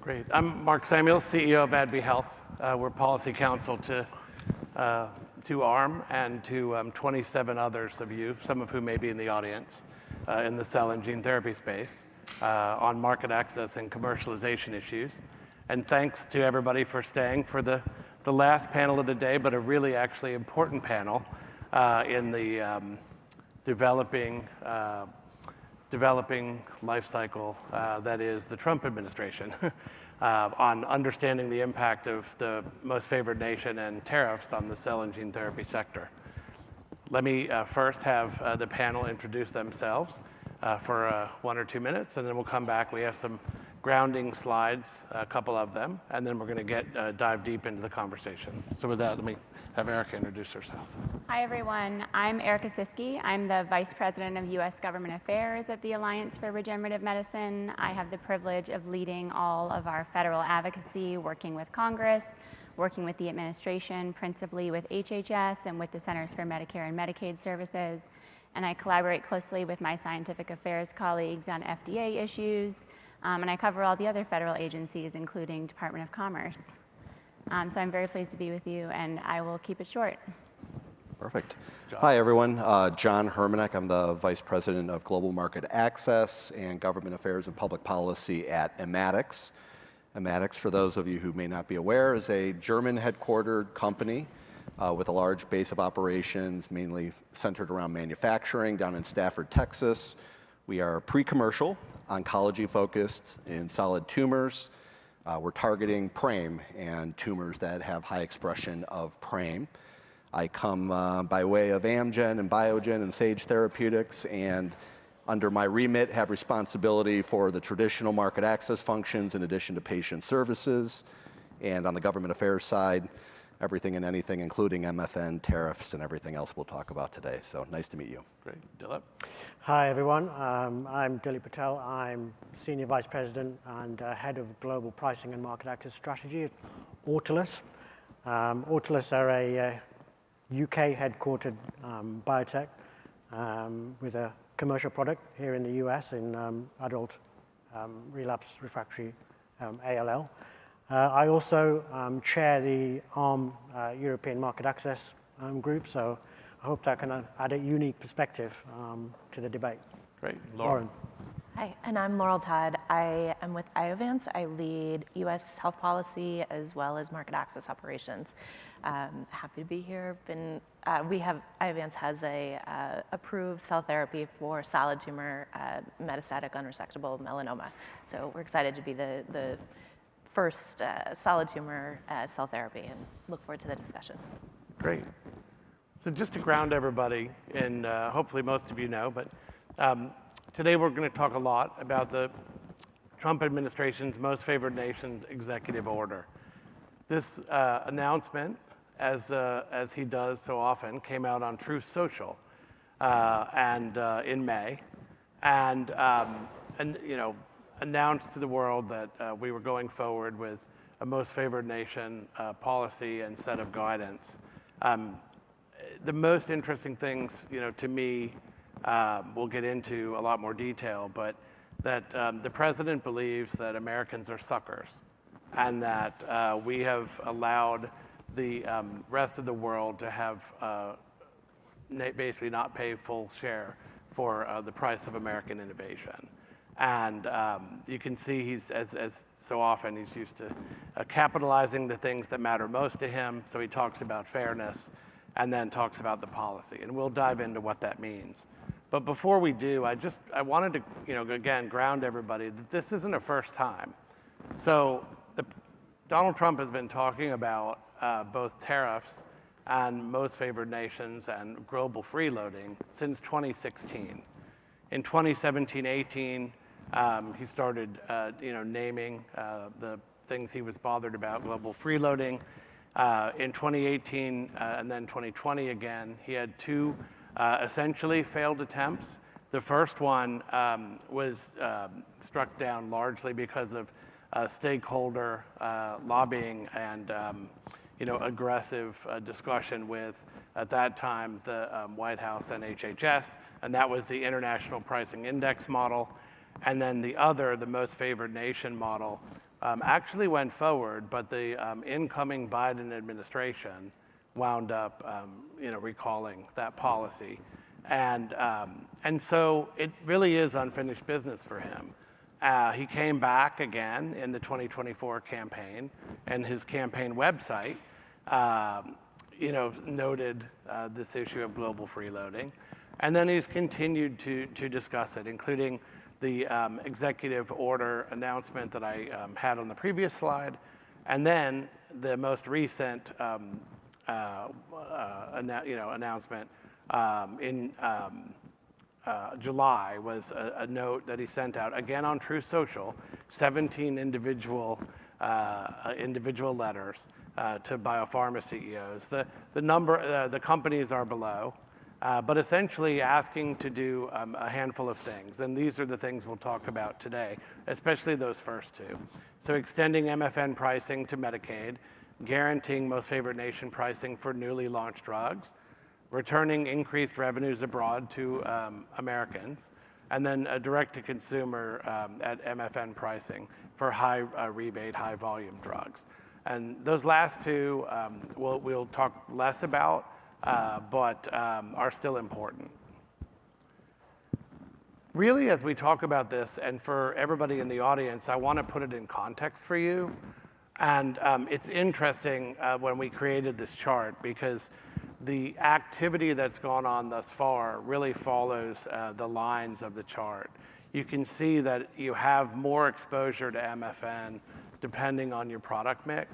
Great. I'm Marc Samuels, CEO of ADVI Health. We're policy counsel to ARM and to 27 others of you, some of whom may be in the audience, in the cell and gene therapy space, on market access and commercialization issues. And thanks to everybody for staying for the last panel of the day, but a really actually important panel in the developing life cycle that is the Trump administration on understanding the impact of the most favored nation and tariffs on the cell and gene therapy sector. Let me first have the panel introduce themselves for 1 or 2 minutes, and then we'll come back. We have some grounding slides, a couple of them, and then we're going to dive deep into the conversation. So with that, let me have Erica introduce herself. Hi, everyone. I'm Erica Cischke. I'm the Vice President of U.S. Government Affairs at the Alliance for Regenerative Medicine. I have the privilege of leading all of our federal advocacy, working with Congress, working with the administration, principally with HHS and with the Centers for Medicare and Medicaid Services. And I collaborate closely with my scientific affairs colleagues on FDA issues. And I cover all the other federal agencies, including Department of Commerce. So I'm very pleased to be with you, and I will keep it short. Perfect. Hi, everyone. John Hermanek. I'm the Vice President of Global Market Access and Government Affairs and Public Policy at Immatics. Immatics, for those of you who may not be aware, is a German-headquartered company with a large base of operations, mainly centered around manufacturing down in Stafford, Texas. We are pre-commercial, oncology-focused in solid tumors. We're targeting PRAME and tumors that have high expression of PRAME. I come by way of Amgen and Biogen and Sage Therapeutics, and under my remit have responsibility for the traditional market access functions in addition to patient services. And on the government affairs side, everything and anything, including MFN, tariffs, and everything else we'll talk about today. So nice to meet you. Great. Dilip? Hi, everyone. I'm Dilip Patel. I'm Senior Vice President and Head of Global Pricing and Market Access Strategy at Autolus. Autolus are a UK-headquartered biotech with a commercial product here in the US in adult relapsed refractory ALL. I also chair the ARM European Market Access Group, so I hope that can add a unique perspective to the debate. Great. Laurel. Hi, and I'm Laurel Todd. I am with Iovance. I lead U.S. health policy as well as market access operations. Happy to be here. Iovance has a approved cell therapy for solid tumor metastatic unresectable melanoma. So we're excited to be the first solid tumor cell therapy and look forward to the discussion. Great. So just to ground everybody, and hopefully most of you know, but today we're going to talk a lot about the Trump administration's most favored nations executive order. This announcement, as he does so often, came out on Truth Social and in May, and announced to the world that we were going forward with a most favored nation policy and set of guidance. The most interesting things, to me, we'll get into a lot more detail, but that the president believes that Americans are suckers, and that we have allowed the rest of the world to have basically not pay full share for the price of American innovation. And you can see he's, as so often, he's used to capitalizing the things that matter most to him. So he talks about fairness and then talks about the policy. And we'll dive into what that means. But before we do, I wanted to, again, ground everybody that this isn't a first time. So Donald Trump has been talking about both tariffs and most favored nations and global freeloading since 2016. In 2017-18, he started, naming the things he was bothered about, global freeloading. In 2018 and then 2020 again, he had 2 essentially failed attempts. The first one was struck down largely because of stakeholder lobbying and aggressive discussion with, at that time, the White House and HHS, and that was the International Pricing Index model. And then the other, the most favored nation model, actually went forward, but the incoming Biden administration wound up, recalling that policy. And so it really is unfinished business for him. He came back again in the 2024 campaign, and his campaign website, noted this issue of global freeloading. And then he's continued to discuss it, including the executive order announcement that I had on the previous slide, and then the most recent announcement in July was a note that he sent out again on Truth Social, 17 individual letters to biopharma CEOs. The companies are below, but essentially asking to do a handful of things, and these are the things we'll talk about today, especially those first two. So extending MFN pricing to Medicaid, guaranteeing most favored nation pricing for newly launched drugs, returning increased revenues abroad to Americans, and then a direct-to-consumer at MFN pricing for high rebate, high-volume drugs. And those last two we'll talk less about, but are still important. Really, as we talk about this, and for everybody in the audience, I want to put it in context for you. And it's interesting when we created this chart, because the activity that's gone on thus far really follows the lines of the chart. You can see that you have more exposure to MFN depending on your product mix.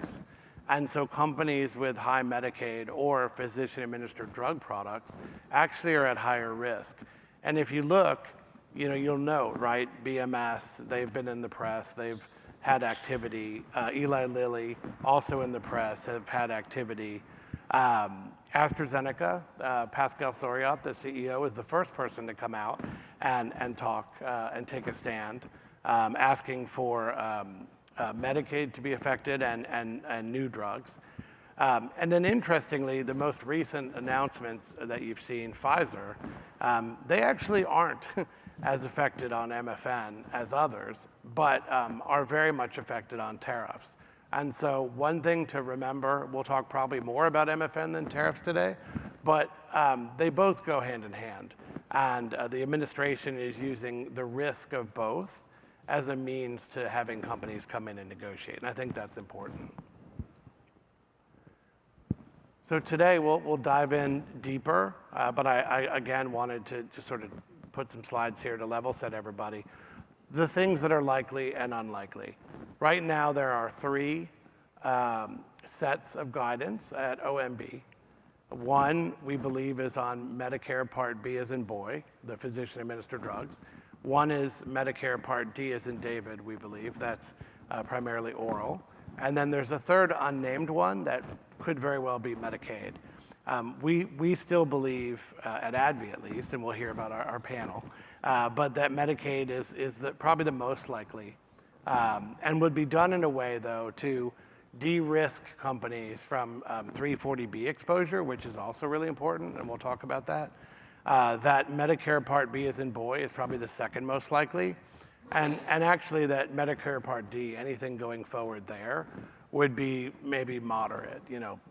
And so companies with high Medicaid or physician-administered drug products actually are at higher risk. And if you look, you'll note, right, BMS, they've been in the press, they've had activity. Eli Lilly, also in the press, have had activity. AstraZeneca, Pascal Soriot, the CEO, is the first person to come out and talk and take a stand, asking for Medicaid to be affected and new drugs. And then interestingly, the most recent announcements that you've seen, Pfizer, they actually aren't as affected on MFN as others, but are very much affected on tariffs. And so one thing to remember, we'll talk probably more about MFN than tariffs today, but they both go hand in hand. And the administration is using the risk of both as a means to having companies come in and negotiate. And I think that's important. So today we'll dive in deeper, but I again wanted to just sort of put some slides here to level set everybody. The things that are likely and unlikely. Right now there are three sets of guidance at OMB. One, we believe, is on Medicare Part B as in boy, the physician-administered drugs. One is Medicare Part D as in David, we believe. That's primarily oral. And then there's a third unnamed one that could very well be Medicaid. We still believe, at ADVI at least, and we'll hear about our panel, but that Medicaid is probably the most likely, and would be done in a way, though, to de-risk companies from 340B exposure, which is also really important, and we'll talk about that. That Medicare Part B as in boy is probably the second most likely. And actually that Medicare Part D, anything going forward there, would be maybe moderate,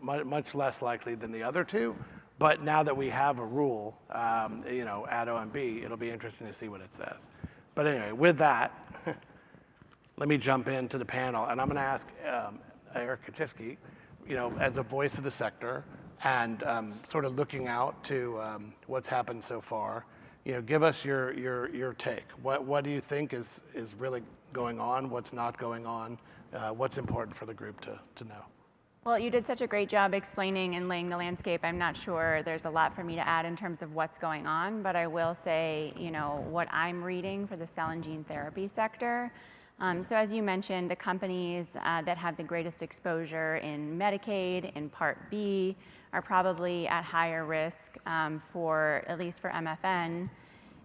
much less likely than the other two. But now that we have a rule, at OMB, it'll be interesting to see what it says. But anyway, with that, let me jump into the panel. And I'm going to ask Eric Cischke, as a voice of the sector and sort of looking out to what's happened so far, give us your take. What do you think is really going on? What's not going on? What's important for the group to know? Well, you did such a great job explaining and laying the landscape. I'm not sure there's a lot for me to add in terms of what's going on, but I will say, what I'm reading for the cell and gene therapy sector. So as you mentioned, the companies that have the greatest exposure in Medicaid, in Part B, are probably at higher risk at least for MFN.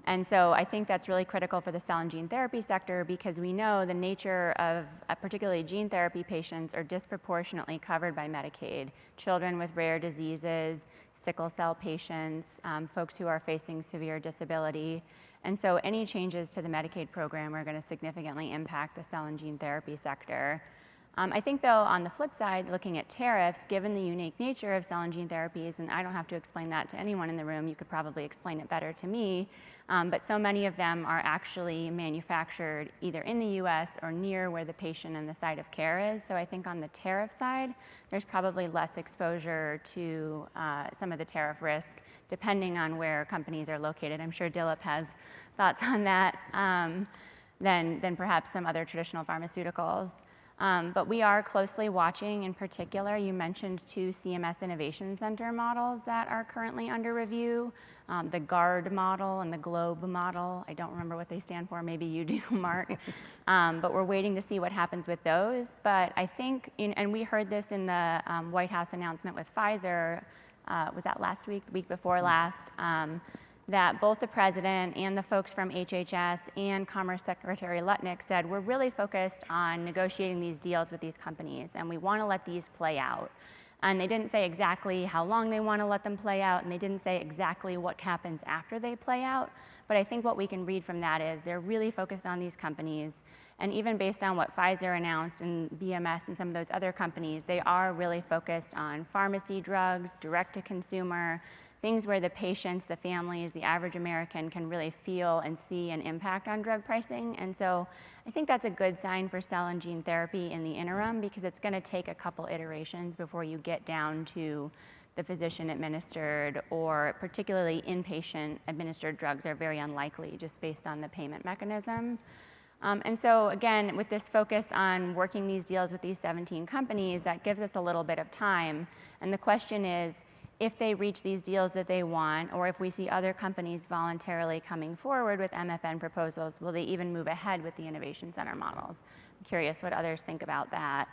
And so I think that's really critical for the cell and gene therapy sector, because we know the nature of particularly gene therapy patients are disproportionately covered by Medicaid. Children with rare diseases, sickle cell patients, folks who are facing severe disability. And so any changes to the Medicaid program are going to significantly impact the cell and gene therapy sector. I think, though, on the flip side, looking at tariffs, given the unique nature of cell and gene therapies, and I don't have to explain that to anyone in the room, you could probably explain it better to me, but so many of them are actually manufactured either in the US or near where the patient and the site of care is. So I think on the tariff side, there's probably less exposure to some of the tariff risk, depending on where companies are located. I'm sure Dilip has thoughts on that than perhaps some other traditional pharmaceuticals. But we are closely watching, in particular, you mentioned 2 CMS Innovation Center models that are currently under review, the GUARD model and the GLOBE model. I don't remember what they stand for, maybe you do, Marc. But we're waiting to see what happens with those. But I think, and we heard this in the White House announcement with Pfizer, was that last week, the week before last, that both the president and the folks from HHS and Commerce Secretary Lutnick said, we're really focused on negotiating these deals with these companies, and we want to let these play out. And they didn't say exactly how long they want to let them play out, and they didn't say exactly what happens after they play out. But I think what we can read from that is they're really focused on these companies. And even based on what Pfizer announced and BMS and some of those other companies, they are really focused on pharmacy drugs, direct-to-consumer, things where the patients, the families, the average American can really feel and see an impact on drug pricing. And so I think that's a good sign for cell and gene therapy in the interim, because it's going to take a couple iterations before you get down to the physician-administered, or particularly inpatient-administered drugs are very unlikely just based on the payment mechanism. And so again, with this focus on working these deals with these 17 companies, that gives us a little bit of time. And the question is, if they reach these deals that they want, or if we see other companies voluntarily coming forward with MFN proposals, will they even move ahead with the Innovation Center models? I'm curious what others think about that.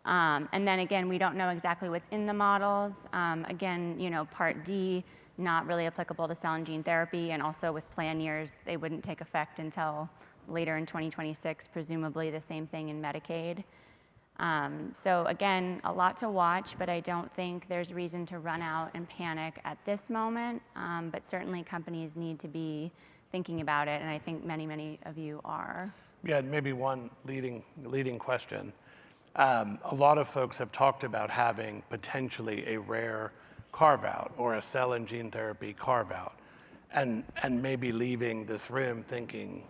And then again, we don't know exactly what's in the models. Again, Part D, not really applicable to cell and gene therapy, and also with plan years, they wouldn't take effect until later in 2026, presumably the same thing in Medicaid. So again, a lot to watch, but I don't think there's reason to run out and panic at this moment. But certainly companies need to be thinking about it, and I think many, many of you are. Yeah, maybe one leading question. A lot of folks have talked about having potentially a rare carve-out or a cell and gene therapy carve-out, and maybe leaving this room thinking,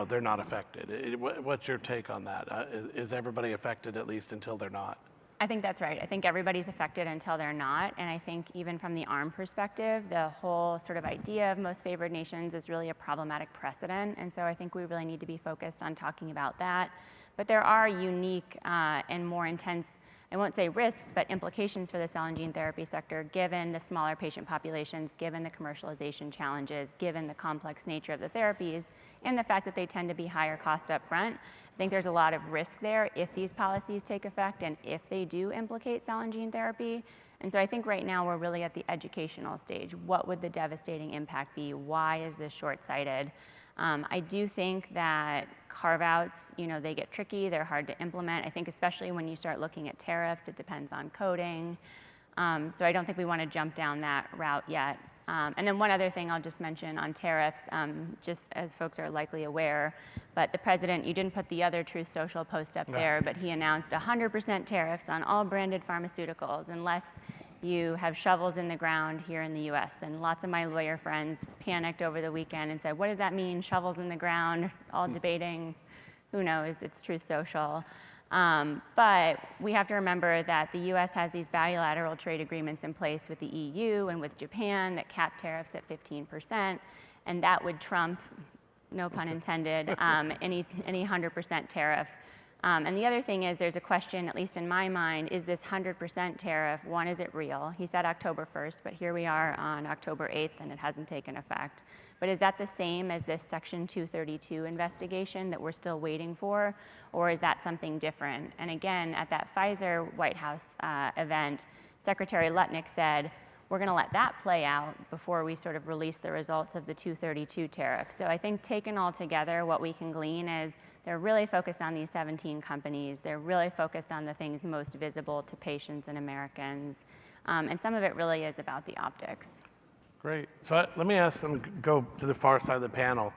they're not affected. What's your take on that? Is everybody affected at least until they're not? I think that's right. I think everybody's affected until they're not. And I think even from the ARM perspective, the whole sort of idea of most favored nations is really a problematic precedent. And so I think we really need to be focused on talking about that. But there are unique and more intense, I won't say risks, but implications for the cell and gene therapy sector, given the smaller patient populations, given the commercialization challenges, given the complex nature of the therapies, and the fact that they tend to be higher cost up front. I think there's a lot of risk there if these policies take effect and if they do implicate cell and gene therapy. And so I think right now we're really at the educational stage. What would the devastating impact be? Why is this short-sighted? I do think that carve-outs, they get tricky, they're hard to implement. I think especially when you start looking at tariffs, it depends on coding. So I don't think we want to jump down that route yet. And then one other thing I'll just mention on tariffs, just as folks are likely aware, but the president, you didn't put the other Truth Social post up there, but he announced 100% tariffs on all branded pharmaceuticals unless you have shovels in the ground here in the US. And lots of my lawyer friends panicked over the weekend and said, what does that mean, shovels in the ground, all debating, who knows, it's Truth Social. But we have to remember that the US has these bilateral trade agreements in place with the EU and with Japan that cap tariffs at 15%, and that would trump, no pun intended, any 100% tariff. And the other thing is there's a question, at least in my mind, is this 100% tariff, one, is it real? He said October 1st, but here we are on October 8th and it hasn't taken effect. But is that the same as this Section 232 investigation that we're still waiting for, or is that something different? And again, at that Pfizer White House event, Secretary Lutnick said, we're going to let that play out before we sort of release the results of the 232 tariff. So I think taken all together, what we can glean is they're really focused on these 17 companies. They're really focused on the things most visible to patients and Americans. And some of it really is about the optics. Great. So let me ask them, go to the far side of the panel.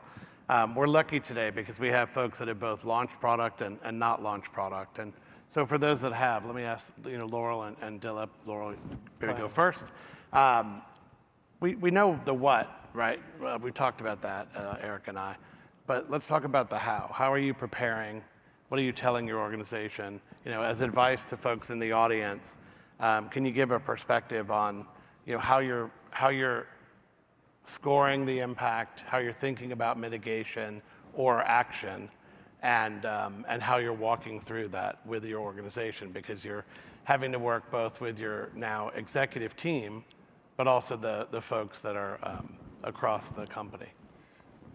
We're lucky today because we have folks that have both launched product and not launched product. And so for those that have, let me ask Laurel and Dilip. Laurel, maybe go first. We know the what, right? We talked about that, Eric and I. But let's talk about the how. How are you preparing? What are you telling your organization? As advice to folks in the audience, can you give a perspective on how you're scoring the impact, how you're thinking about mitigation or action, and how you're walking through that with your organization, because you're having to work both with your now executive team, but also the folks that are across the company.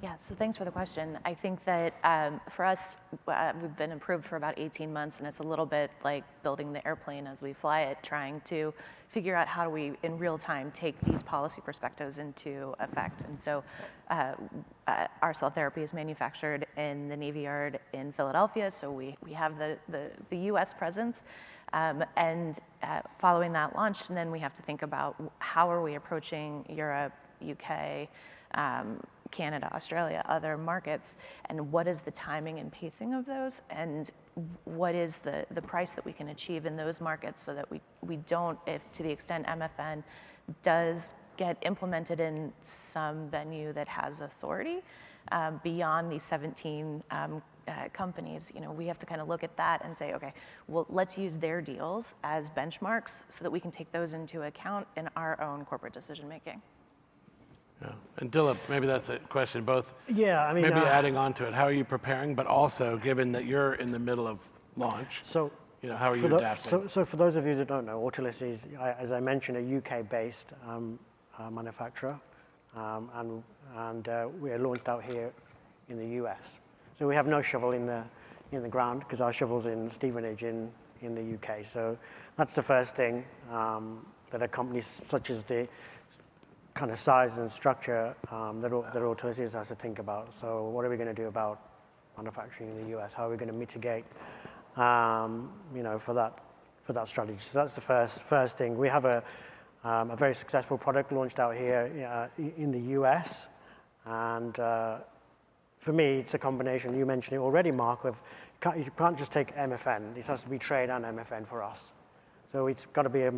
Yeah, so thanks for the question. I think that for us, we've been approved for about 18 months, and it's a little bit like building the airplane as we fly it, trying to figure out how do we, in real time, take these policy perspectives into effect. And so our cell therapy is manufactured in the Navy Yard in Philadelphia, so we have the US presence. And following that launch, and then we have to think about how are we approaching Europe, UK, Canada, Australia, other markets, and what is the timing and pacing of those, and what is the price that we can achieve in those markets, so that we don't, if to the extent MFN does get implemented in some venue that has authority beyond these 17 companies, we have to kind of look at that and say, okay, well, let's use their deals as benchmarks so that we can take those into account in our own corporate decision making. Yeah. And Dilip, maybe that's a question both. Yeah, I mean, maybe adding on to it, how are you preparing, but also given that you're in the middle of launch, so how are you adapting? So for those of you that don't know, Autolus is, as I mentioned, a UK-based manufacturer, and we are launched out here in the US. So we have no shovel in the ground because our shovel's in Stevenage in the UK. So that's the first thing that a company such as the kind of size and structure that Autolus has to think about. So what are we going to do about manufacturing in the US? How are we going to mitigate, for that strategy? So that's the first thing. We have a very successful product launched out here in the US, and for me, it's a combination. You mentioned it already, Marc. You can't just take MFN. It has to be trade and MFN for us. So it's got to be a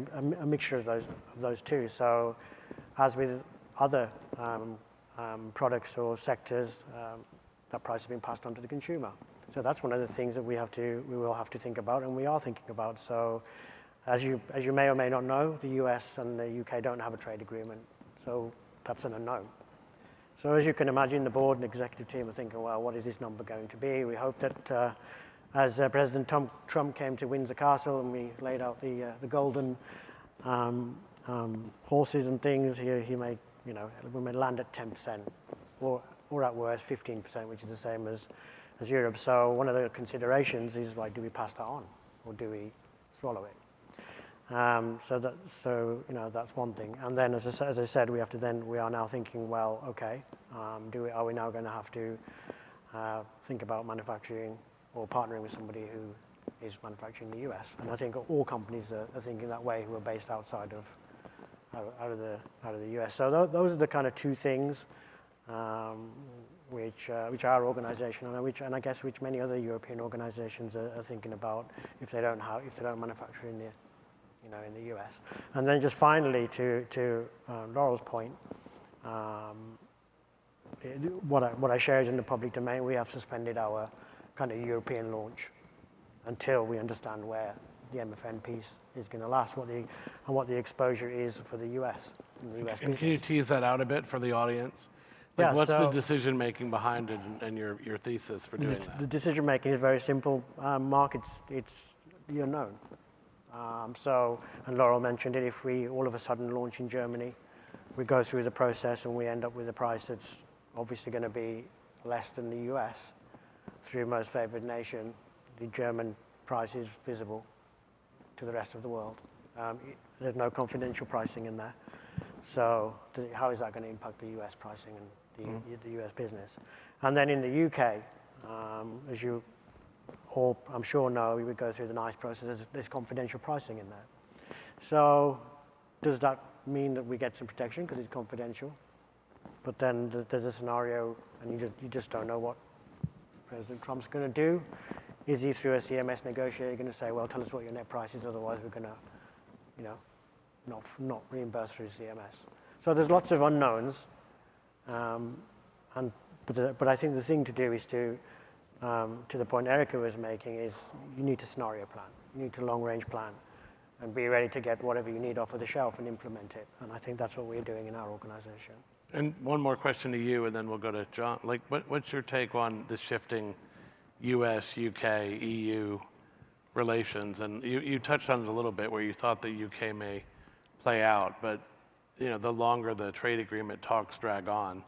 mixture of those two. So as with other products or sectors, that price has been passed on to the consumer. So that's one of the things that we will have to think about, and we are thinking about. So as you may or may not know, the US and the UK don't have a trade agreement. So that's an unknown. So as you can imagine, the board and executive team are thinking, well, what is this number going to be? We hope that as President Trump came to Windsor Castle and we laid out the golden horses and things, he may, we may land at 10%, or at worst 15%, which is the same as Europe. So one of the considerations is, like, do we pass that on, or do we swallow it? So that's one thing. And then, as I said, we are now thinking, well, okay, are we now going to have to think about manufacturing or partnering with somebody who is manufacturing in the US? And I think all companies are thinking that way who are based outside of out of the US. So those are the kind of two things which our organization and I guess which many other European organizations are thinking about if they don't manufacture in the US. And then just finally to Laurel's point, what I shared in the public domain, we have suspended our kind of European launch until we understand where the MFN piece is going to last, what the exposure is for the US. And can you tease that out a bit for the audience? Like, what's the decision making behind it and your thesis for doing that? The decision making is very simple, Marc. It's the unknown. And Laurel mentioned it. If we all of a sudden launch in Germany, we go through the process and we end up with a price that's obviously going to be less than the US through most favored nation. The German price is visible to the rest of the world. There's no confidential pricing in there. So how is that going to impact the US pricing and the US business? And then in the UK, as you all, I'm sure, know, we would go through the NICE process. There's confidential pricing in there. So does that mean that we get some protection because it's confidential? But then there's a scenario, and you just don't know what President Trump's going to do. Is he, through a CMS negotiator, going to say, well, tell us what your net price is, otherwise we're going to, not reimburse through CMS. So there's lots of unknowns, but I think the thing to do is to the point Erica was making, is you need to scenario plan. You need to long-range plan and be ready to get whatever you need off of the shelf and implement it. And I think that's what we're doing in our organization. And one more question to you, and then we'll go to John. Like, what's your take on the shifting US, UK, EU relations? And you touched on it a little bit where you thought the UK may play out, but the longer the trade agreement talks drag on.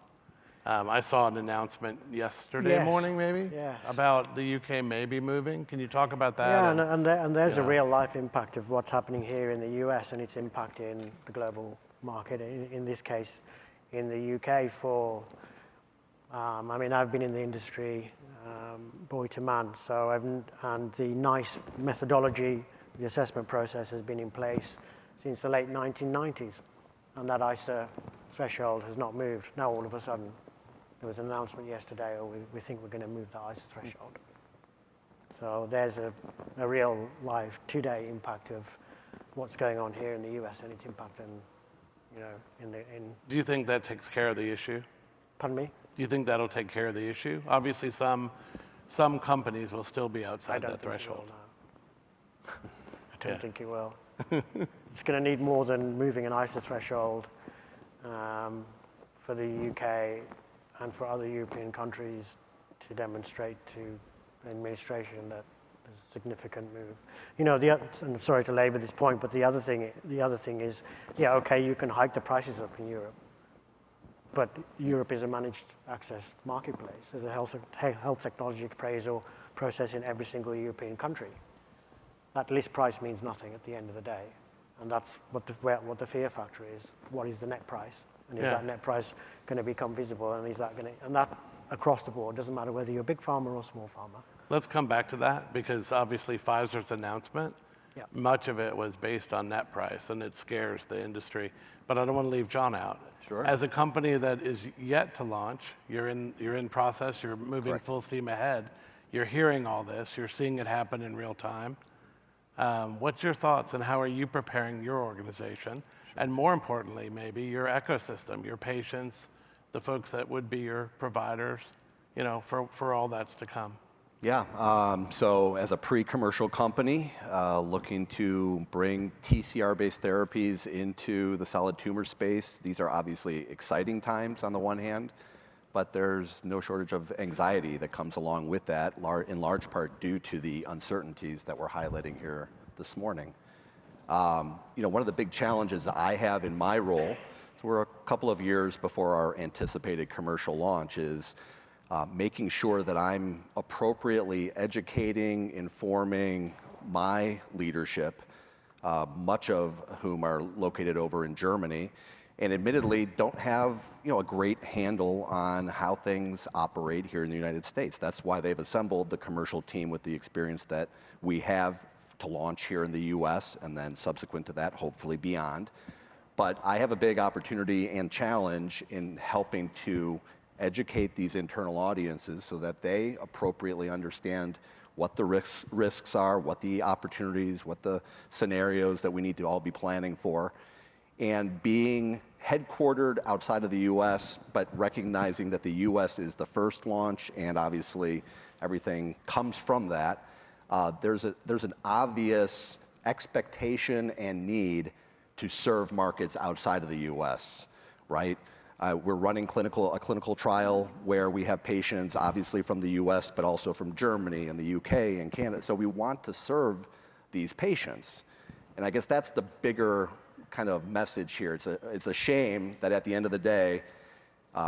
I saw an announcement yesterday morning, maybe, about the UK maybe moving. Can you talk about that? Yeah, and there's a real life impact of what's happening here in the US and its impact in the global market, in this case, in the UK for, I've been in the industry, boy to man, and the NICE methodology, the assessment process has been in place since the late 1990s, and that ISA threshold has not moved. Now all of a sudden, there was an announcement yesterday, we think we're going to move the ISA threshold. So there's a real live two-day impact of what's going on here in the US and its impact Do you think that takes care of the issue? Pardon me? Do you think that'll take care of the issue? Obviously, some companies will still be outside that threshold. I don't think it will. It's going to need more than moving an ISA threshold for the UK and for other European countries to demonstrate to the administration that there's a significant move. And sorry to labor this point, but the other thing is, okay, you can hike the prices up in Europe, but Europe is a managed access marketplace. There's a health technology appraisal process in every single European country. That list price means nothing at the end of the day, and that's what the fear factor is. What is the net price, and is that net price going to become visible, and that across the board, doesn't matter whether you're a big farmer or a small farmer. Let's come back to that, because obviously Pfizer's announcement, much of it was based on net price, and it scares the industry. But I don't want to leave John out. Sure. As a company that is yet to launch, you're in process, you're moving full steam ahead, you're hearing all this, you're seeing it happen in real time. What's your thoughts, and how are you preparing your organization? And more importantly, maybe your ecosystem, your patients, the folks that would be your providers, for all that's to come? Yeah, so as a pre-commercial company, looking to bring TCR-based therapies into the solid tumor space, these are obviously exciting times on the one hand, but there's no shortage of anxiety that comes along with that, in large part due to the uncertainties that we're highlighting here this morning. One of the big challenges that I have in my role, so we're a couple of years before our anticipated commercial launch, is making sure that I'm appropriately educating, informing my leadership, much of whom are located over in Germany, and admittedly don't have a great handle on how things operate here in the United States. That's why they've assembled the commercial team with the experience that we have to launch here in the US, and then subsequent to that, hopefully beyond. But I have a big opportunity and challenge in helping to educate these internal audiences so that they appropriately understand what the risks are, what the opportunities, what the scenarios that we need to all be planning for. And being headquartered outside of the US, but recognizing that the US is the first launch, and obviously everything comes from that, there's an obvious expectation and need to serve markets outside of the US, right? We're running a clinical trial where we have patients obviously from the US, but also from Germany and the UK and Canada. So we want to serve these patients. And I guess that's the bigger kind of message here. It's a shame that at the end of the day,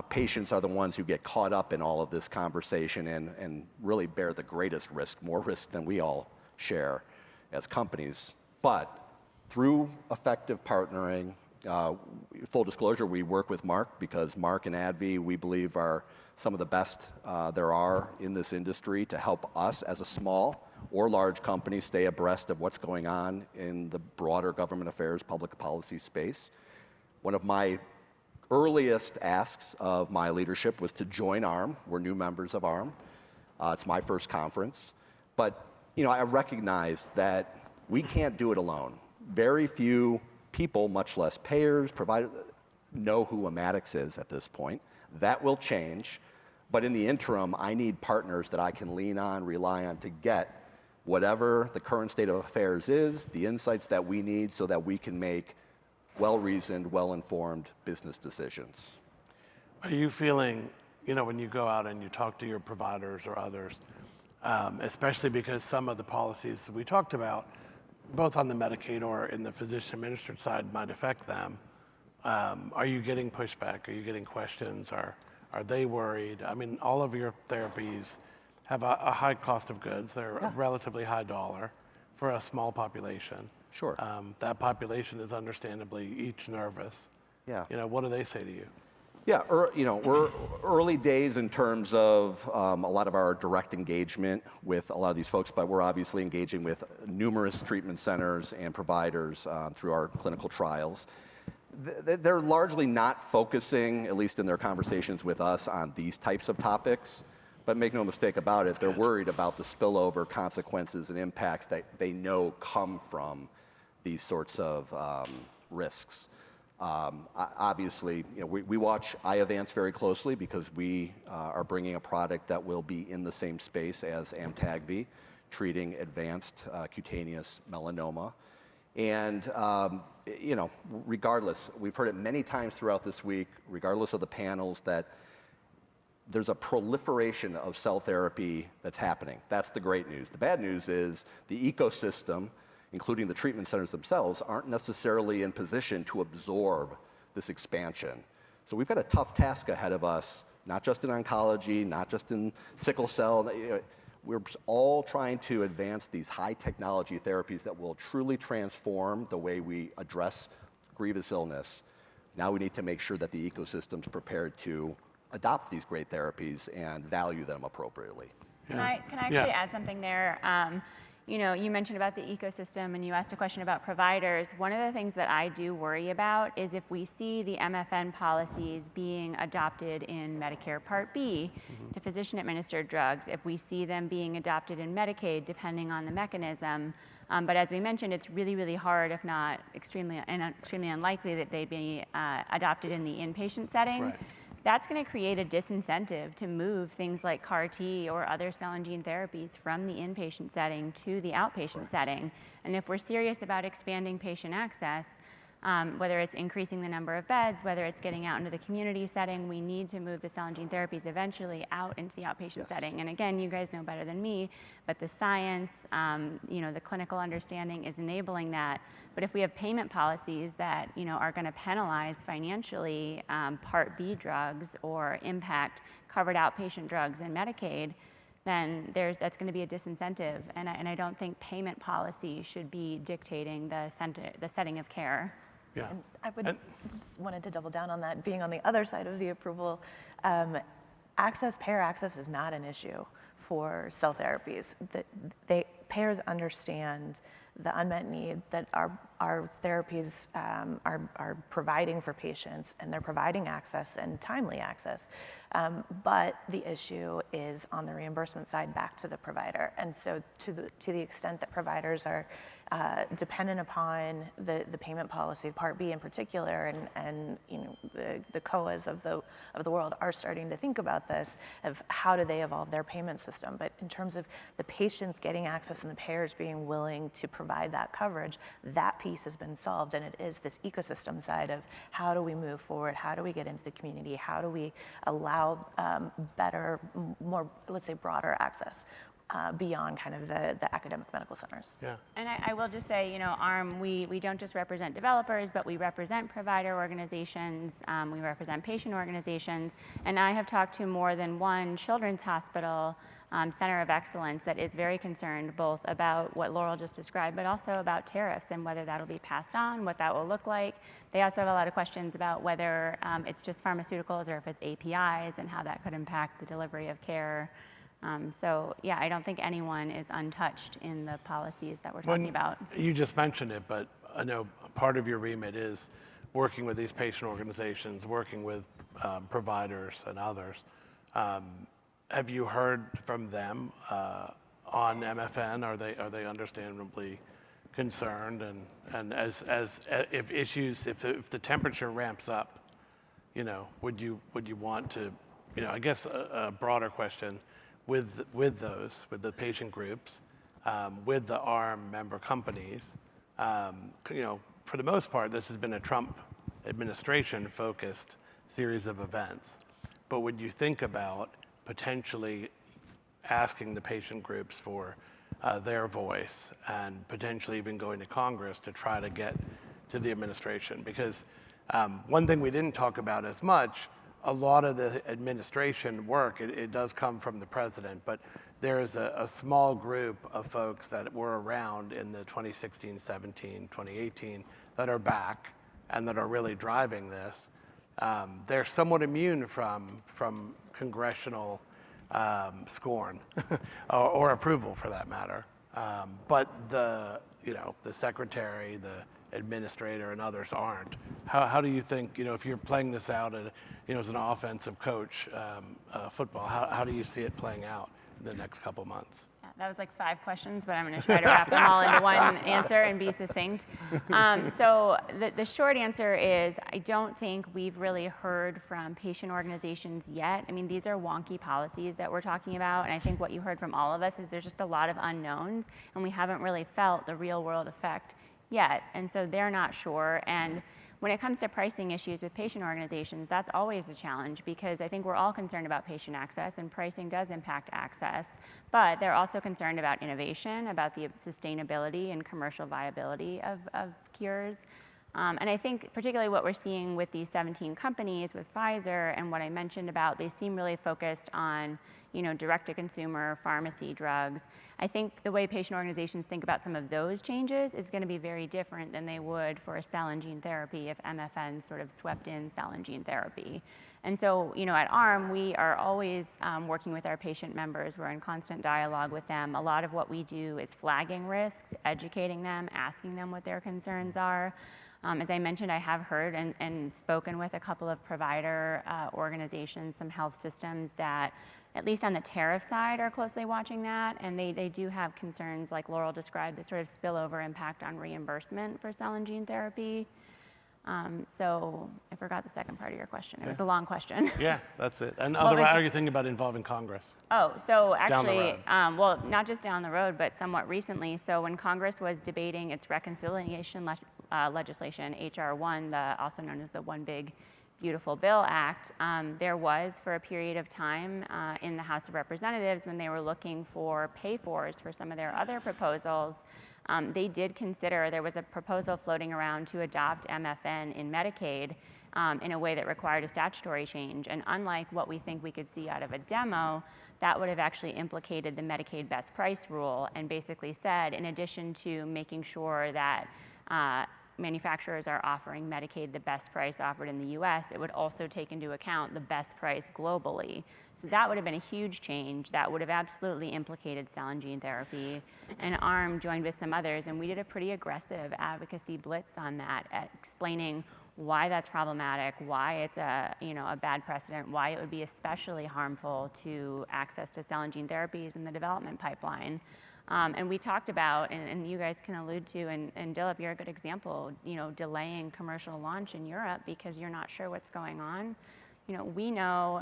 patients are the ones who get caught up in all of this conversation and really bear the greatest risk, more risk than we all share as companies. But through effective partnering, full disclosure, we work with Marc because Marc and ADVI, we believe, are some of the best there are in this industry to help us as a small or large companies stay abreast of what's going on in the broader government affairs, public policy space. One of my earliest asks of my leadership was to join ARM. We're new members of ARM. It's my first conference. But I recognize that we can't do it alone. Very few people, much less payers, providers, know who Immatics is at this point. That will change. But in the interim, I need partners that I can lean on, rely on to get whatever the current state of affairs is, the insights that we need so that we can make well-reasoned, well-informed business decisions. Are you feeling, when you go out and you talk to your providers or others, especially because some of the policies that we talked about, both on the Medicaid or in the physician-administered side, might affect them, are you getting pushback? Are you getting questions? Are they worried? I mean, all of your therapies have a high cost of goods. They're a relatively high dollar for a small population. Sure. That population is understandably each nervous. Yeah. What do they say to you? Yeah, we're early days in terms of a lot of our direct engagement with a lot of these folks, but we're obviously engaging with numerous treatment centers and providers through our clinical trials. They're largely not focusing, at least in their conversations with us, on these types of topics. But make no mistake about it, they're worried about the spillover consequences and impacts that they know come from these sorts of risks. Obviously, we watch Iovance very closely because we are bringing a product that will be in the same space as ADVI, treating advanced cutaneous melanoma. And regardless, we've heard it many times throughout this week, regardless of the panels, that there's a proliferation of cell therapy that's happening. That's the great news. The bad news is the ecosystem, including the treatment centers themselves, aren't necessarily in position to absorb this expansion. So we've got a tough task ahead of us, not just in oncology, not just in sickle cell. We're all trying to advance these high technology therapies that will truly transform the way we address grievous illness. Now we need to make sure that the ecosystem's prepared to adopt these great therapies and value them appropriately. Can I actually add something there? You mentioned about the ecosystem and you asked a question about providers. One of the things that I do worry about is if we see the MFN policies being adopted in Medicare Part B to physician-administered drugs, if we see them being adopted in Medicaid, depending on the mechanism. But as we mentioned, it's really, really hard, if not extremely unlikely, that they'd be adopted in the inpatient setting. Right. That's going to create a disincentive to move things like CAR-T or other cell and gene therapies from the inpatient setting to the outpatient setting. And if we're serious about expanding patient access, whether it's increasing the number of beds, whether it's getting out into the community setting, we need to move the cell and gene therapies eventually out into the outpatient setting. And again, you guys know better than me, but the science, the clinical understanding is enabling that. But if we have payment policies that are going to penalize financially Part B drugs or impact covered outpatient drugs in Medicaid, then that's going to be a disincentive. And I don't think payment policy should be dictating the setting of care. Yeah. And I just wanted to double down on that, being on the other side of the approval. Payer access is not an issue for cell therapies. Payers understand the unmet need that our therapies are providing for patients, and they're providing access and timely access. But the issue is on the reimbursement side back to the provider. And so to the extent that providers are dependent upon the payment policy, Part B in particular, and the COAs of the world are starting to think about this, of how do they evolve their payment system. But in terms of the patients getting access and the payers being willing to provide that coverage, that piece has been solved, and it is this ecosystem side of how do we move forward, how do we get into the community, how do we allow better, more, let's say, broader access beyond kind of the academic medical centers. Yeah. And I will just say, ARM, we don't just represent developers, but we represent provider organizations, we represent patient organizations, and I have talked to more than one children's hospital center of excellence that is very concerned both about what Laurel just described, but also about tariffs and whether that'll be passed on, what that will look like. They also have a lot of questions about whether it's just pharmaceuticals or if it's APIs and how that could impact the delivery of care. So yeah, I don't think anyone is untouched in the policies that we're talking about. You just mentioned it, but I know part of your remit is working with these patient organizations, working with providers and others. Have you heard from them on MFN? Are they understandably concerned? And if the temperature ramps up, would you want to, I guess a broader question, with the patient groups, with the ARM member companies, for the most part, this has been a Trump administration focused series of events. But would you think about potentially asking the patient groups for their voice and potentially even going to Congress to try to get to the administration? Because one thing we didn't talk about as much, a lot of the administration work, it does come from the president, but there is a small group of folks that were around in the 2016, 17, 2018 that are back and that are really driving this. They're somewhat immune from congressional scorn or approval for that matter. But the secretary, the administrator, and others aren't. How do you think, if you're playing this out as an offensive coach, football, how do you see it playing out in the next couple months? Yeah, that was like 5 questions, but I'm going to try to wrap them all into one answer and be succinct. So the short answer is I don't think we've really heard from patient organizations yet. I mean, these are wonky policies that we're talking about, and I think what you heard from all of us is there's just a lot of unknowns, and we haven't really felt the real world effect yet, and so they're not sure. And when it comes to pricing issues with patient organizations, that's always a challenge because I think we're all concerned about patient access, and pricing does impact access, but they're also concerned about innovation, about the sustainability and commercial viability of cures. And I think particularly what we're seeing with these 17 companies, with Pfizer and what I mentioned about, they seem really focused on direct-to-consumer pharmacy drugs. I think the way patient organizations think about some of those changes is going to be very different than they would for a cell and gene therapy if MFN sort of swept in cell and gene therapy. And so, at ARM, we are always working with our patient members. We're in constant dialogue with them. A lot of what we do is flagging risks, educating them, asking them what their concerns are. As I mentioned, I have heard and spoken with a couple of provider organizations, some health systems that, at least on the tariff side, are closely watching that, and they do have concerns, like Laurel described, the sort of spillover impact on reimbursement for cell and gene therapy. So I forgot the second part of your question. It was a long question. Yeah, that's it. And how are you thinking about involving Congress? Oh, so actually, down the road. well, not just down the road, but somewhat recently. So when Congress was debating its reconciliation legislation, H.R. 1, also known as the One Big Beautiful Bill Act, there was, for a period of time in the House of Representatives, when they were looking for pay-fors for some of their other proposals, they did consider, there was a proposal floating around to adopt MFN in Medicaid in a way that required a statutory change. And unlike what we think we could see out of a demo, that would have actually implicated the Medicaid best price rule and basically said, in addition to making sure that manufacturers are offering Medicaid the best price offered in the US, it would also take into account the best price globally. So that would have been a huge change. That would have absolutely implicated cell and gene therapy. And ARM joined with some others, and we did a pretty aggressive advocacy blitz on that, explaining why that's problematic, why it's a bad precedent, why it would be especially harmful to access to cell and gene therapies in the development pipeline. And we talked about, and you guys can allude to, and Dilip, you're a good example, delaying commercial launch in Europe because you're not sure what's going on. We know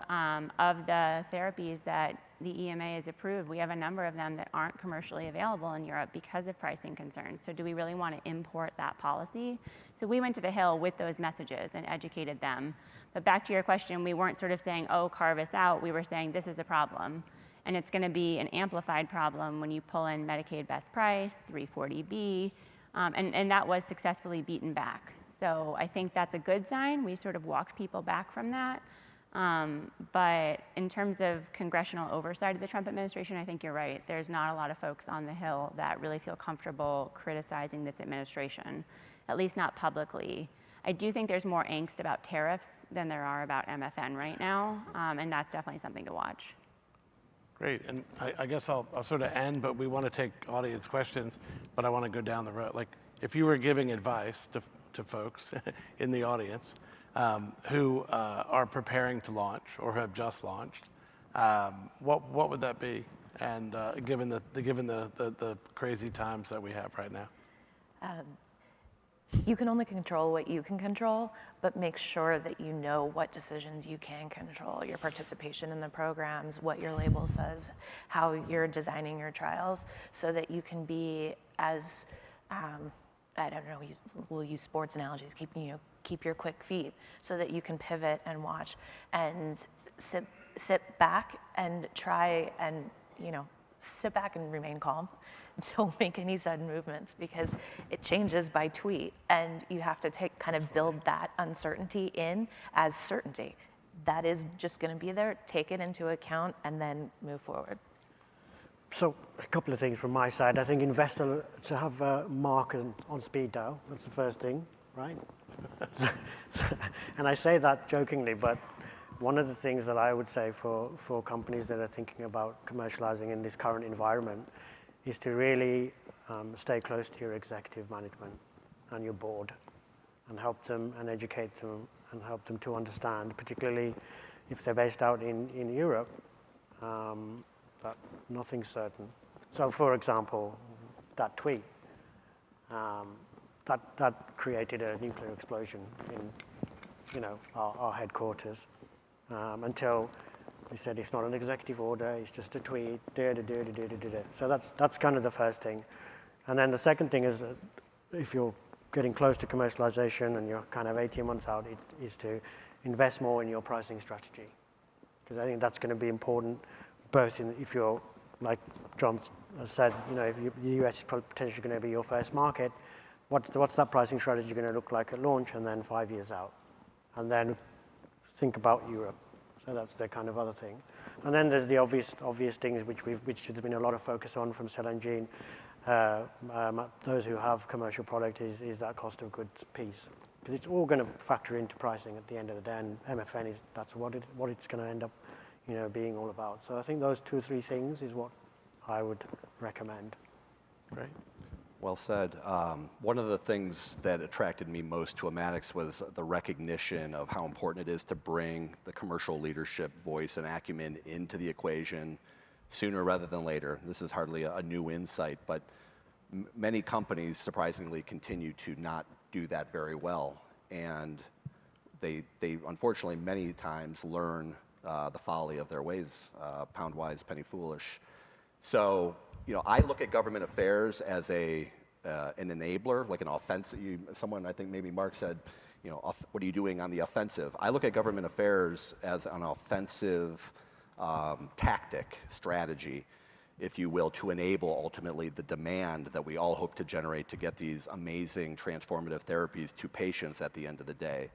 of the therapies that the EMA has approved, we have a number of them that aren't commercially available in Europe because of pricing concerns. So do we really want to import that policy? So we went to the Hill with those messages and educated them. But back to your question, we weren't sort of saying, oh, carve us out. We were saying this is a problem. And it's going to be an amplified problem when you pull in Medicaid best price, 340B, and that was successfully beaten back. So I think that's a good sign. We sort of walked people back from that. But in terms of congressional oversight of the Trump administration, I think you're right. There's not a lot of folks on the Hill that really feel comfortable criticizing this administration, at least not publicly. I do think there's more angst about tariffs than there are about MFN right now, and that's definitely something to watch. Great, and I guess I'll sort of end, but we want to take audience questions, but I want to go down the road. Like, if you were giving advice to folks in the audience who are preparing to launch or have just launched, what would that be? And given the crazy times that we have right now. You can only control what you can control, but make sure that you know what decisions you can control, your participation in the programs, what your label says, how you're designing your trials, so that you can be as, I don't know, we'll use sports analogies, keep your quick feet, so that you can pivot and watch and sit back and try and, sit back and remain calm. Don't make any sudden movements, because it changes by tweet, and you have to kind of build that uncertainty in as certainty. That is just going to be there. Take it into account and then move forward. So a couple of things from my side. I think invest to have Marc on speed dial. That's the first thing, right? And I say that jokingly, but one of the things that I would say for companies that are thinking about commercializing in this current environment is to really stay close to your executive management and your board, and help them and educate them and help them to understand, particularly if they're based out in Europe, that nothing's certain. So for example, that tweet, that created a nuclear explosion in our headquarters, until we said it's not an executive order, it's just a tweet, So that's kind of the first thing. And then the second thing is, if you're getting close to commercialization and you're kind of 18 months out, is to invest more in your pricing strategy. Because I think that's going to be important, both if you're, like John said, if the US is potentially going to be your first market, what's that pricing strategy going to look like at launch, and then 5 years out? And then think about Europe. So that's the kind of other thing. And then there's the obvious things which there's been a lot of focus on from cell and gene. Those who have commercial product is that cost of goods piece. Because it's all going to factor into pricing at the end of the day, and MFN that's what it's going to end up being all about. So I think those 2 or 3 things is what I would recommend. Great. Well said. One of the things that attracted me most to Immatics was the recognition of how important it is to bring the commercial leadership voice and acumen into the equation sooner rather than later. This is hardly a new insight, but many companies surprisingly continue to not do that very well. And they unfortunately many times learn the folly of their ways, pound wise, penny foolish. So, I look at government affairs as an enabler, like an offensive. Someone, I think maybe Marc said, what are you doing on the offensive? I look at government affairs as an offensive tactic, strategy, if you will, to enable ultimately the demand that we all hope to generate to get these amazing transformative therapies to patients at the end of the day.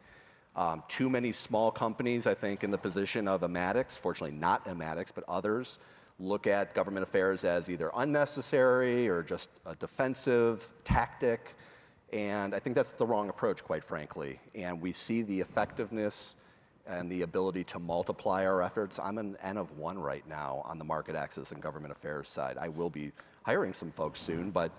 Too many small companies, I think, in the position of Immatics, fortunately not Immatics, but others, look at government affairs as either unnecessary or just a defensive tactic. And I think that's the wrong approach, quite frankly. And we see the effectiveness and the ability to multiply our efforts. I'm an N of 1 right now on the market access and government affairs side. I will be hiring some folks soon, but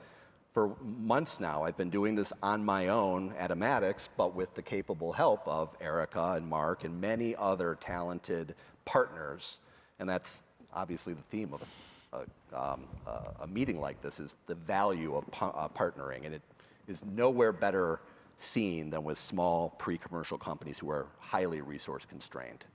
for months now, I've been doing this on my own at Immatics, but with the capable help of Erica and Marc and many other talented partners. And that's obviously the theme of a meeting like this, is the value of partnering. And it is nowhere better seen than with small pre-commercial companies who are highly resource constrained.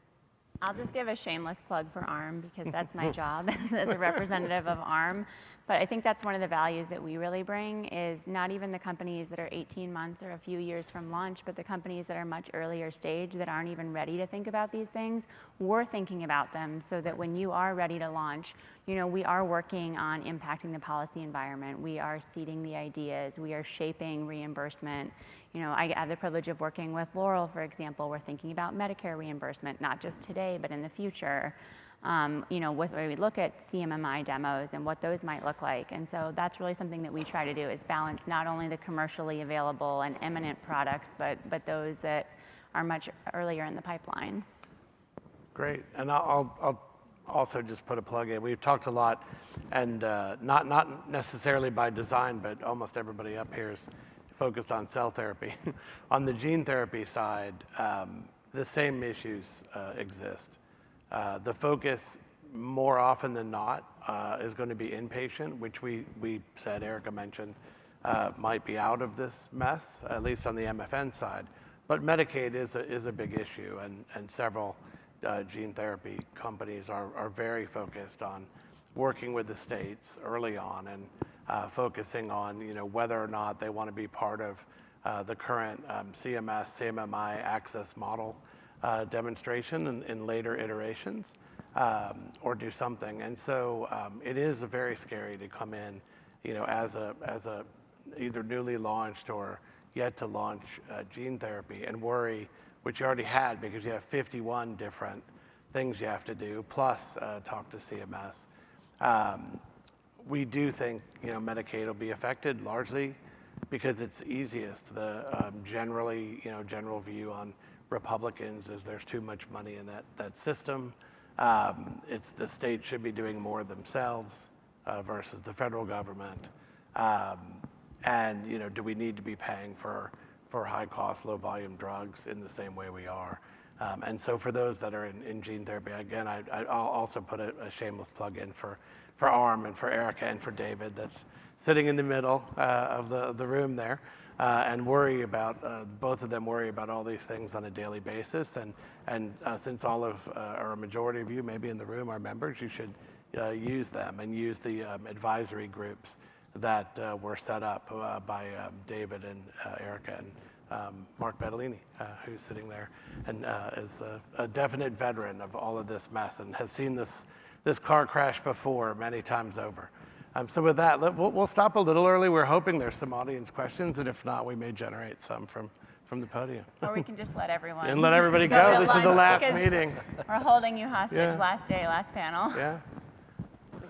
I'll just give a shameless plug for ARM, because that's my job as a representative of ARM. But I think that's one of the values that we really bring, is not even the companies that are 18 months or a few years from launch, but the companies that are much earlier stage that aren't even ready to think about these things. We're thinking about them so that when you are ready to launch, we are working on impacting the policy environment. We are seeding the ideas. We are shaping reimbursement. I have the privilege of working with Laurel, for example. We're thinking about Medicare reimbursement, not just today, but in the future. Where we look at CMMI demos and what those might look like. And so that's really something that we try to do, is balance not only the commercially available and imminent products, but those that are much earlier in the pipeline. Great, and I'll also just put a plug in. We've talked a lot, and not necessarily by design, but almost everybody up here is focused on cell therapy. On the gene therapy side, the same issues exist. The focus, more often than not, is going to be inpatient, which we said, Erica mentioned, might be out of this mess, at least on the MFN side. But Medicaid is a big issue, and several gene therapy companies are very focused on working with the states early on and focusing on whether or not they want to be part of the current CMS, CMMI access model demonstration in later iterations, or do something. And so it is very scary to come in, as a either newly launched or yet to launch gene therapy and worry, which you already had because you have 51 different things you have to do, plus talk to CMS. We do think Medicaid will be affected largely because it's easiest. The general view on Republicans is there's too much money in that system. It's the state should be doing more themselves versus the federal government. And do we need to be paying for high cost, low volume drugs in the same way we are? And so for those that are in gene therapy, again, I'll also put a shameless plug in for ARM and for Erica and for David that's sitting in the middle of the room there, and worry about, both of them worry about all these things on a daily basis. And since all of, or a majority of you maybe in the room are members, you should use them and use the advisory groups that were set up by David and Erica and Marc Bettolini, who's sitting there and is a definite veteran of all of this mess and has seen this car crash before many times over. So with that, we'll stop a little early. We're hoping there's some audience questions, and if not, we may generate some from the podium. Or we can just let everyone and let everybody go. This is the last meeting. We're holding you hostage. Yeah. Last day, last panel. Yeah.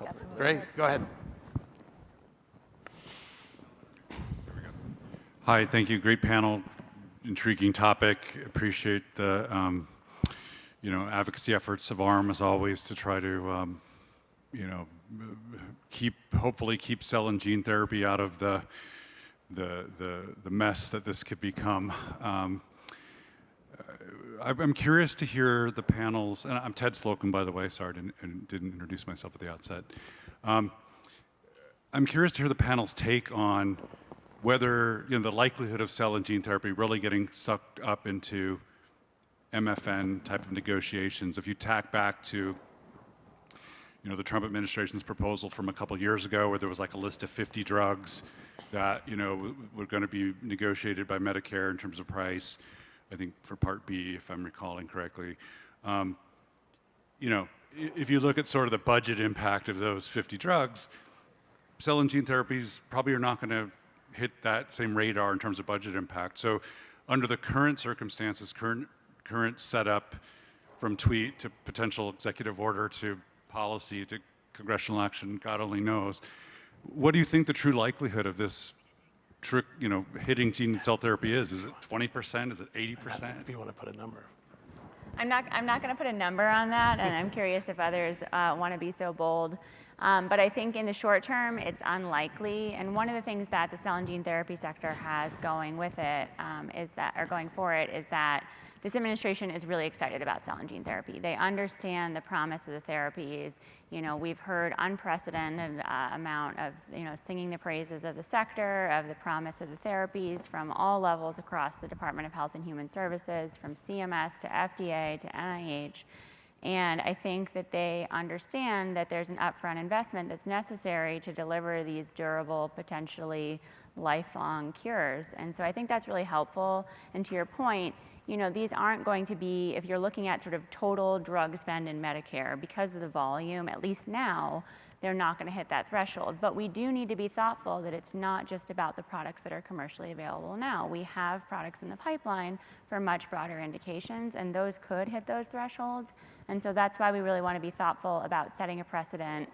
We got some Great. Go ahead. Hi, thank you. Great panel, intriguing topic. Appreciate the advocacy efforts of ARM as always to try to hopefully keep cell and gene therapy out of the mess that this could become. I'm curious to hear the panels, and I'm Ted Slocum, by the way. Sorry, I didn't introduce myself at the outset. I'm curious to hear the panel's take on whether the likelihood of cell and gene therapy really getting sucked up into MFN type of negotiations. If you tack back to the Trump administration's proposal from a couple years ago, where there was like a list of 50 drugs that were going to be negotiated by Medicare in terms of price, I think for Part B, if I'm recalling correctly. If you look at sort of the budget impact of those 50 drugs, cell and gene therapies probably are not going to hit that same radar in terms of budget impact. So under the current circumstances, current setup, from tweet to potential executive order to policy to congressional action, God only knows, what do you think the true likelihood of this hitting gene and cell therapy is? Is it 20%? Is it 80%? If you want to put a number. I'm not going to put a number on that, and I'm curious if others want to be so bold. But I think in the short term, it's unlikely. And one of the things that the cell and gene therapy sector has going with it is that this administration is really excited about cell and gene therapy. They understand the promise of the therapies. We've heard unprecedented amount of singing the praises of the sector, of the promise of the therapies from all levels across the Department of Health and Human Services, from CMS to FDA to NIH. And I think that they understand that there's an upfront investment that's necessary to deliver these durable, potentially lifelong cures. And so I think that's really helpful. And to your point, these aren't going to be, if you're looking at sort of total drug spend in Medicare, because of the volume, at least now, they're not going to hit that threshold. But we do need to be thoughtful that it's not just about the products that are commercially available now. We have products in the pipeline for much broader indications, and those could hit those thresholds. And so that's why we really want to be thoughtful about setting a precedent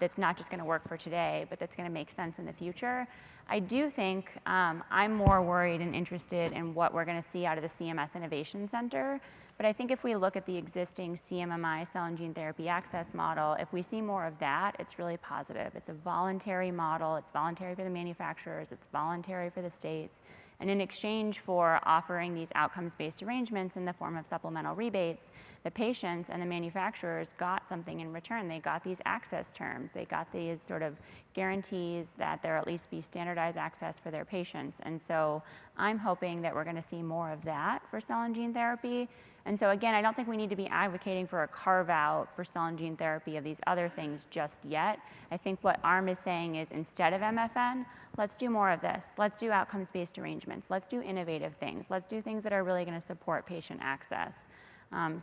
that's not just going to work for today, but that's going to make sense in the future. I do think I'm more worried and interested in what we're going to see out of the CMS Innovation Center. But But I think if we look at the existing CMMI cell and gene therapy access model, if we see more of that, it's really positive. It's a voluntary model. It's voluntary for the manufacturers. It's voluntary for the states. And in exchange for offering these outcomes-based arrangements in the form of supplemental rebates, the patients and the manufacturers got something in return. They got these access terms. They got these sort of guarantees that there at least be standardized access for their patients. And so I'm hoping that we're going to see more of that for cell and gene therapy. And so again, I don't think we need to be advocating for a carve-out for cell and gene therapy of these other things just yet. I think what ARM is saying is instead of MFN, let's do more of this. Let's do outcomes-based arrangements. Let's do innovative things. Let's do things that are really going to support patient access.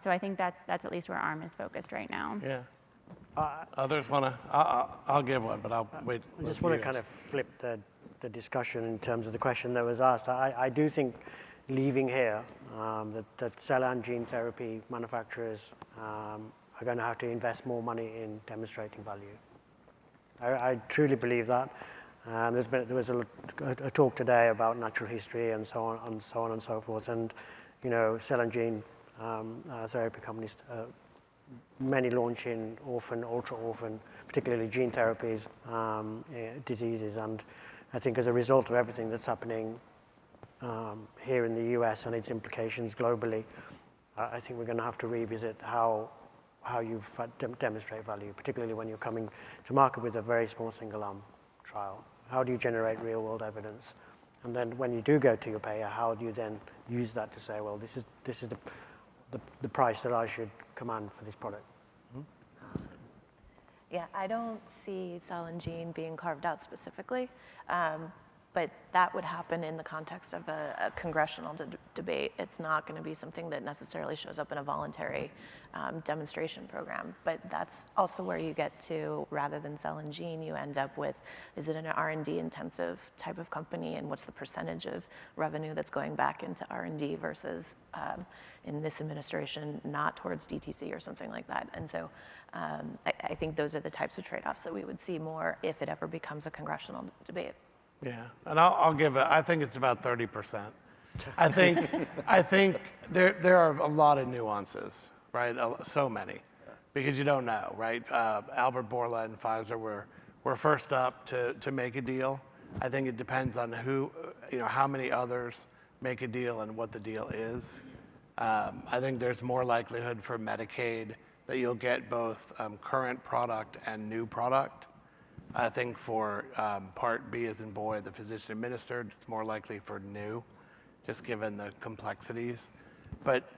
So I think that's at least where ARM is focused right now. Yeah. Others want to? I'll give one, but I'll wait. I just want to kind of flip the discussion in terms of the question that was asked. I do think leaving here that cell and gene therapy manufacturers are going to have to invest more money in demonstrating value. I truly believe that. There was a talk today about natural history and so on and so forth. And cell and gene therapy companies, many launching orphan, ultra-orphan, particularly gene therapies, diseases. And I think as a result of everything that's happening here in the US and its implications globally, I think we're going to have to revisit how you demonstrate value, particularly when you're coming to market with a very small single-arm trial. How do you generate real-world evidence? And then when you do go to your payer, how do you then use that to say, well, this is the price that I should command for this product? Yeah, I don't see cell and gene being carved out specifically, but that would happen in the context of a congressional debate. It's not going to be something that necessarily shows up in a voluntary demonstration program. But that's also where you get to, rather than cell and gene, you end up with, is it an R&D intensive type of company, and what's the percentage of revenue that's going back into R&D versus, in this administration, not towards DTC or something like that. And so I think those are the types of trade-offs that we would see more if it ever becomes a congressional debate. Yeah, and I'll give it. I think it's about 30%. I think there are a lot of nuances, right? So many, because you don't know, right? Albert Bourla and Pfizer were first up to make a deal. I think it depends on who, how many others make a deal and what the deal is. I think there's more likelihood for Medicaid that you'll get both current product and new product. I think for Part B as in boy, the physician administered, it's more likely for new, just given the complexities. But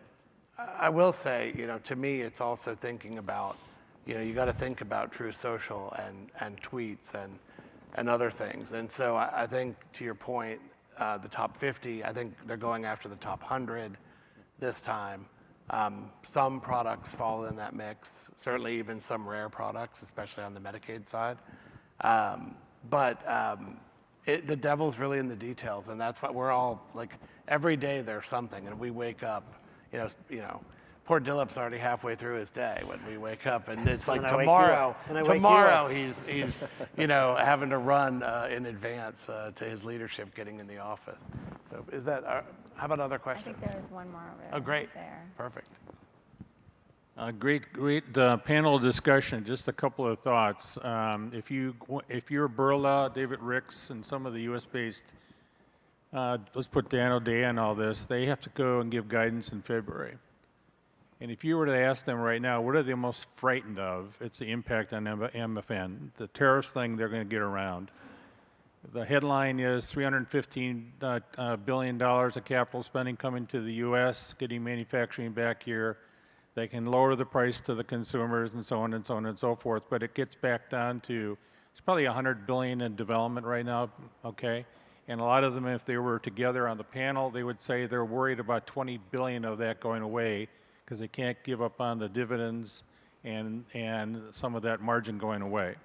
I will say, to me, it's also thinking about, you got to think about True Social and tweets and other things. And so I think, to your point, the top 50, I think they're going after the top 100 this time. Some products fall in that mix, certainly even some rare products, especially on the Medicaid side. But the devil's really in the details, and that's what we're all like. Every day there's something, and we wake up. Poor Dilip's already halfway through his day when we wake up, and it's like tomorrow. He's having to run in advance to his leadership getting in the office. So is that? How about other questions? I think there is one more over Oh, great! There. Perfect. Great panel discussion. Just a couple of thoughts. If you're Burla, David Ricks, and some of the U.S.-based, let's put Dan O'Day and all this, they have to go and give guidance in February. And if you were to ask them right now, what are they most frightened of? It's the impact on MFN. The tariffs thing they're going to get around. The headline is $315 billion of capital spending coming to the U.S., getting manufacturing back here. They can lower the price to the consumers and so on and so on and so forth, but it gets back down to, it's probably $100 billion in development right now, okay? And a lot of them, if they were together on the panel, they would say they're worried about 20 billion of that going away because they can't give up on the dividends and some of that margin going away.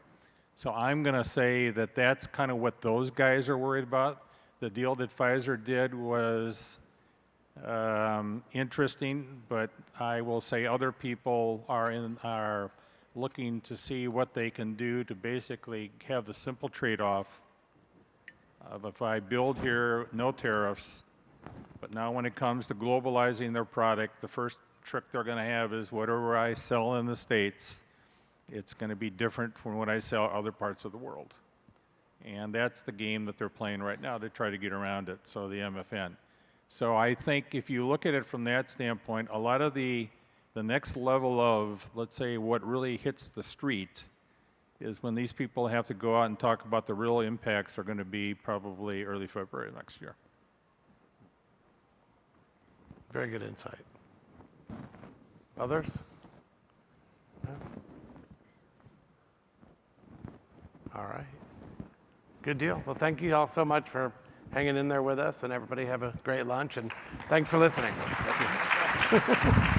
So I'm gonna say that that's kind of what those guys are worried about. The deal that Pfizer did was interesting, but I will say other people are looking to see what they can do to basically have the simple trade-off of if I build here, no tariffs, but now when it comes to globalizing their product, the first trick they're going to have is whatever I sell in the States, it's going to be different from what I sell other parts of the world. And that's the game that they're playing right now to try to get around it, so the MFN. So I think if you look at it from that standpoint, a lot of the next level of, let's say, what really hits the street is when these people have to go out and talk about the real impacts are going to be probably early February next year. Very good insight. Others? No? All right. Good deal. Well, thank you all so much for hanging in there with us, and everybody have a great lunch, and thanks for listening. Thank you.